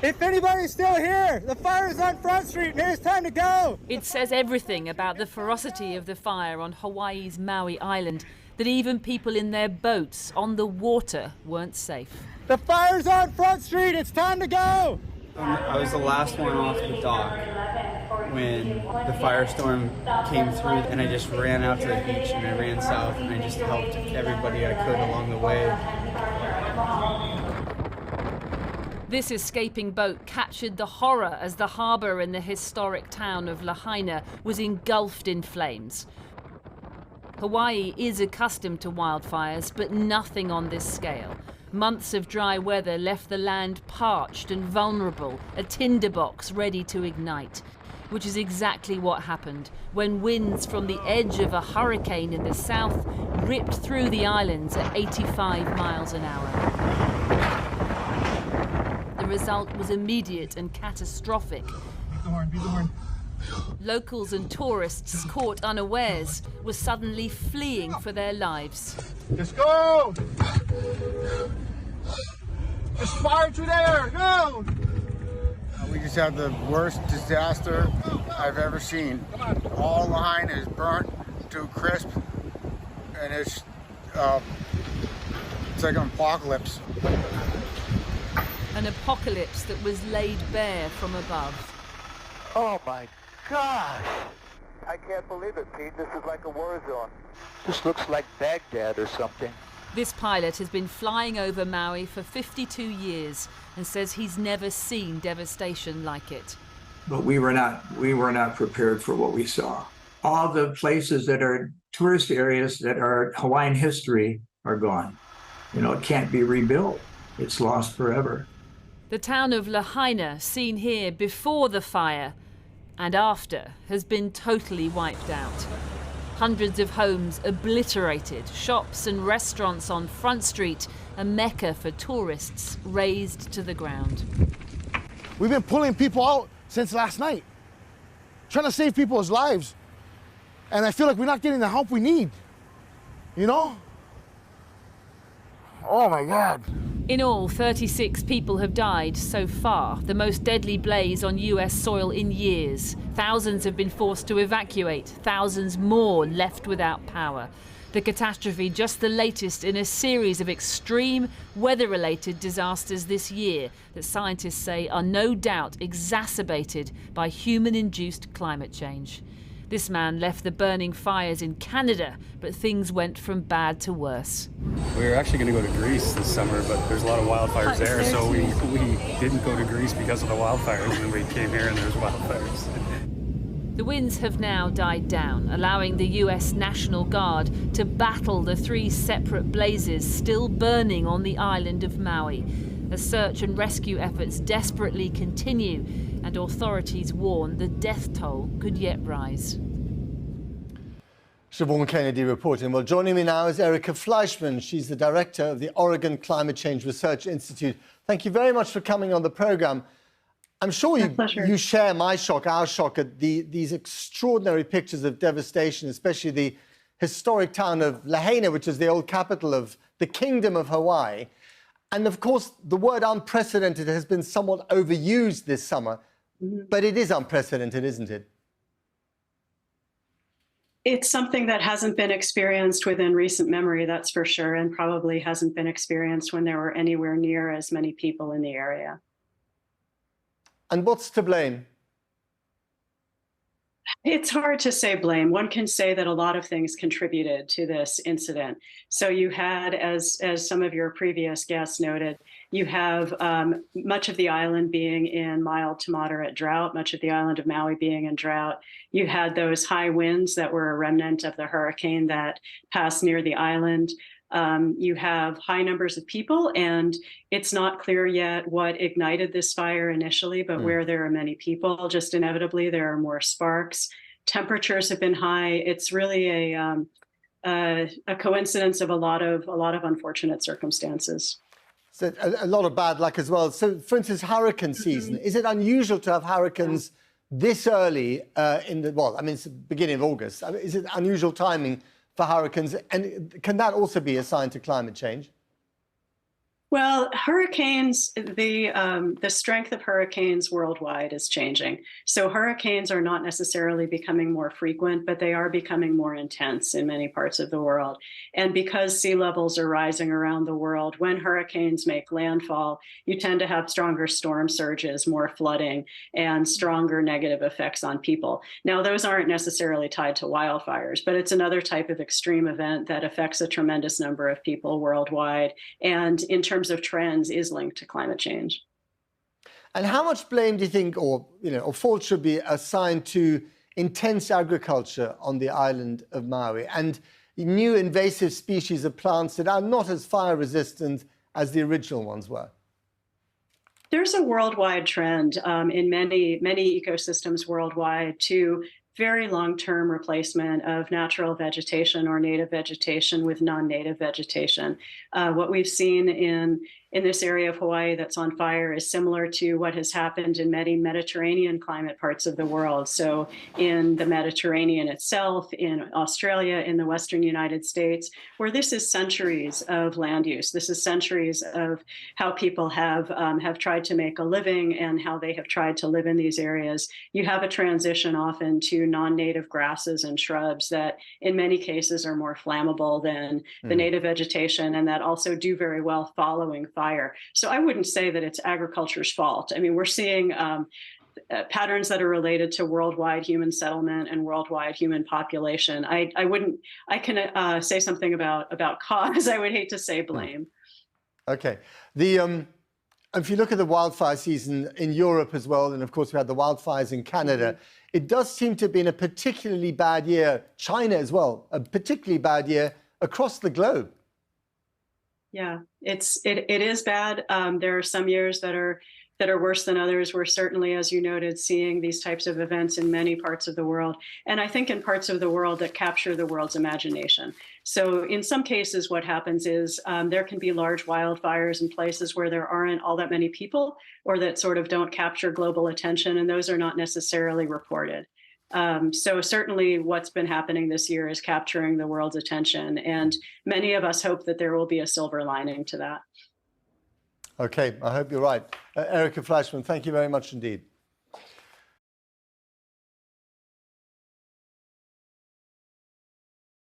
If anybody's still here, the fire is on Front Street and it's time to go. It says everything about the ferocity of the fire on Hawaii's Maui island, that even people in their boats on the water weren't safe. The fire's on Front Street, it's time to go. I was the last one off the dock when the firestorm came through, and I just ran out to the beach and I ran south and I just helped everybody I could along the way. This escaping boat captured the horror as the harbour in the historic town of Lahaina was engulfed in flames. Hawaii is accustomed to wildfires, but nothing on this scale. Months of dry weather left the land parched and vulnerable, a tinderbox ready to ignite, which is exactly what happened when winds from the edge of a hurricane in the south ripped through the islands at 85 miles an hour. The result was immediate and catastrophic. Beat the horn, beat the horn. Locals and tourists caught unawares were suddenly fleeing for their lives. Let's go! There's fire through there, go! We just had the worst disaster I've ever seen. All Lahaina is burnt to a crisp, and it's like an apocalypse. An apocalypse that was laid bare from above. Oh my God! I can't believe it, Pete. This is like a war zone. This looks like Baghdad or something. This pilot has been flying over Maui for 52 years and says he's never seen devastation like it. But we were not prepared for what we saw. All the places that are tourist areas that are Hawaiian history are gone. You know, it can't be rebuilt. It's lost forever. The town of Lahaina, seen here before the fire and after, has been totally wiped out. Hundreds of homes obliterated, shops and restaurants on Front Street, a mecca for tourists, razed to the ground. We've been pulling people out since last night, trying to save people's lives. And I feel like we're not getting the help we need, you know? Oh my God. In all, 36 people have died so far, the most deadly blaze on US soil in years. Thousands have been forced to evacuate, thousands more left without power. The catastrophe just the latest in a series of extreme weather-related disasters this year that scientists say are no doubt exacerbated by human-induced climate change. This man left the burning fires in Canada, but things went from bad to worse. We were actually going to go to Greece this summer, but there's a lot of wildfires there, so we didn't go to Greece because of the wildfires, and we came here and there's wildfires. The winds have now died down, allowing the US National Guard to battle the 3 separate blazes still burning on the island of Maui. As search and rescue efforts desperately continue, and authorities warn the death toll could yet rise. Siobhan Kennedy reporting. Well, joining me now is Erica Fleischman. She's the director of the Oregon Climate Change Research Institute. Thank you very much for coming on the program. I'm sure you share my shock, our shock at these extraordinary pictures of devastation, especially the historic town of Lahaina, which is the old capital of the Kingdom of Hawaii. And of course, the word unprecedented has been somewhat overused this summer, but it is unprecedented, isn't it? It's something that hasn't been experienced within recent memory, that's for sure, and probably hasn't been experienced when there were anywhere near as many people in the area. And what's to blame? It's hard to say blame. One can say that a lot of things contributed to this incident. So you had, as some of your previous guests noted, you have much of the island being in mild to moderate drought, much of the island of Maui being in drought. You had those high winds that were a remnant of the hurricane that passed near the island. You have high numbers of people, and it's not clear yet what ignited this fire initially, but where there are many people, just inevitably there are more sparks. Temperatures have been high. It's really a coincidence of a lot of unfortunate circumstances. So a lot of bad luck as well. So, for instance, hurricane season. Is it unusual to have hurricanes this early it's the beginning of August? I mean, is it unusual timing for hurricanes? And can that also be a sign to climate change? Well, hurricanes, the strength of hurricanes worldwide is changing. So hurricanes are not necessarily becoming more frequent, but they are becoming more intense in many parts of the world. And because sea levels are rising around the world, when hurricanes make landfall, you tend to have stronger storm surges, more flooding, and stronger negative effects on people. Now, those aren't necessarily tied to wildfires, but it's another type of extreme event that affects a tremendous number of people worldwide. And in terms of trends, is linked to climate change. And how much blame do you think, or fault should be assigned to intense agriculture on the island of Maui and new invasive species of plants that are not as fire resistant as the original ones were? There's a worldwide trend in many ecosystems worldwide to very long-term replacement of natural vegetation or native vegetation with non-native vegetation. What we've seen in this area of Hawaii that's on fire is similar to what has happened in many Mediterranean climate parts of the world. So in the Mediterranean itself, in Australia, in the Western United States, where this is centuries of land use. This is centuries of how people have tried to make a living and how they have tried to live in these areas. You have a transition often to non-native grasses and shrubs that in many cases are more flammable than the native vegetation and that also do very well following fire. So I wouldn't say that it's agriculture's fault. I mean, we're seeing patterns that are related to worldwide human settlement and worldwide human population. I can say something about cause. I would hate to say blame. Okay. If you look at the wildfire season in Europe as well, and of course we had the wildfires in Canada, it does seem to have been a particularly bad year. China as well, a particularly bad year across the globe. Yeah, it is bad. There are some years that are worse than others. We're certainly, as you noted, seeing these types of events in many parts of the world. And I think in parts of the world that capture the world's imagination. So in some cases, what happens is there can be large wildfires in places where there aren't all that many people or that sort of don't capture global attention. And those are not necessarily reported. So certainly what's been happening this year is capturing the world's attention. And many of us hope that there will be a silver lining to that. Okay, I hope you're right. Erica Fleischman, thank you very much indeed.